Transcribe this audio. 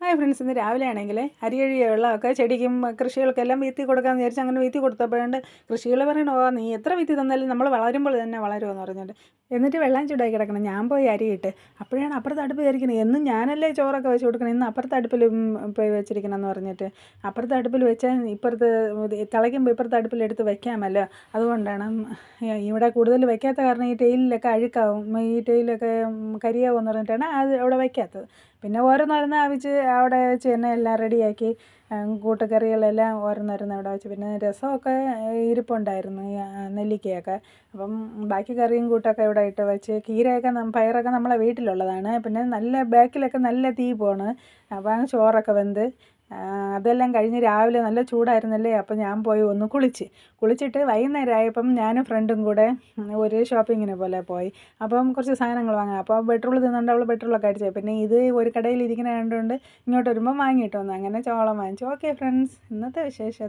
Hi friends, ഇന്ന് രാവിലെ ആണെങ്കിൽ അരി കഴുകിയ വെള്ളമൊക്കെ ചെടിക്കും കൃഷികൾക്കെല്ലാം വീത്തി കൊടുക്കാമെന്ന് വിചാരിച്ച് അങ്ങനെ വീത്തി കൊടുത്തപ്പോഴുണ്ട് കൃഷികൾ പറയണോ നീ എത്ര വീത്തി തന്നാലും നമ്മൾ വളരുമ്പോൾ തന്നെ വളരുമെന്ന് പറഞ്ഞിട്ട് എന്നിട്ട് വെള്ളം ചൂടാക്കി കിടക്കണം. ഞാൻ പോയി അരിയിട്ട് അപ്പോഴാണ് അപ്പുറത്ത് അടുപ്പ് വിചാരിക്കുന്നത് എന്നും ഞാനല്ലേ ചോറൊക്കെ വെച്ച് കൊടുക്കണം, ഇന്ന് അപ്പുറത്ത് അടുപ്പിലും പോയി വെച്ചിരിക്കണം എന്ന് പറഞ്ഞിട്ട് അപ്പുറത്ത് അടുപ്പിൽ വെച്ചാൽ ഇപ്പുറത്ത് തിളയ്ക്കുമ്പോൾ ഇപ്പുറത്ത് അടുപ്പിലെടുത്ത് വെക്കാമല്ലോ. അതുകൊണ്ടാണ് ഇവിടെ കൂടുതൽ വെക്കാത്ത കാരണം ഈ ടൈലിലൊക്കെ അഴുക്കാവും, ഈ ടൈലൊക്കെ കരിയാവുമെന്ന് പറഞ്ഞിട്ടാണ് അത് അവിടെ വയ്ക്കാത്തത്. പിന്നെ ഓരോന്നോരോന്ന് ആവിച്ച് അവിടെ വെച്ച് തന്നെ എല്ലാം റെഡിയാക്കി കൂട്ടുകറികളെല്ലാം ഓരോന്നോരോന്ന് അവിടെ വെച്ച് പിന്നെ രസമൊക്കെ ഇരിപ്പുണ്ടായിരുന്നു, നെല്ലിക്കയൊക്കെ. അപ്പം ബാക്കി കറിയും കൂട്ടൊക്കെ ഇവിടെ ഇട്ട് വെച്ച് കീരയൊക്കെ പയറൊക്കെ നമ്മളെ വീട്ടിലുള്ളതാണ്. പിന്നെ നല്ല ബാക്കിലൊക്കെ നല്ല തീ പോണ്. അപ്പം ചോറൊക്കെ വെന്ത് അതെല്ലാം കഴിഞ്ഞ് രാവിലെ നല്ല ചൂടായിരുന്നല്ലേ. അപ്പം ഞാൻ പോയി ഒന്ന് കുളിച്ചിട്ട് വൈകുന്നേരം ആയപ്പം ഞാനും ഫ്രണ്ടും കൂടെ ഒരു ഷോപ്പിങ്ങിന് പോലെ പോയി. അപ്പം കുറച്ച് സാധനങ്ങൾ വാങ്ങാം. അപ്പോൾ പെട്രോൾ തിന്നുകൊണ്ട് അവൾ പെട്രോളൊക്കെ അടിച്ചത്. പിന്നെ ഇത് ഒരു കടയിൽ ഇരിക്കുന്ന കണ്ടുകൊണ്ട് ഇങ്ങോട്ട് വരുമ്പോൾ വാങ്ങിയിട്ട് വന്നു. അങ്ങനെ ചോളം വാങ്ങിച്ചു. ഓക്കെ ഫ്രണ്ട്സ്, ഇന്നത്തെ വിശേഷം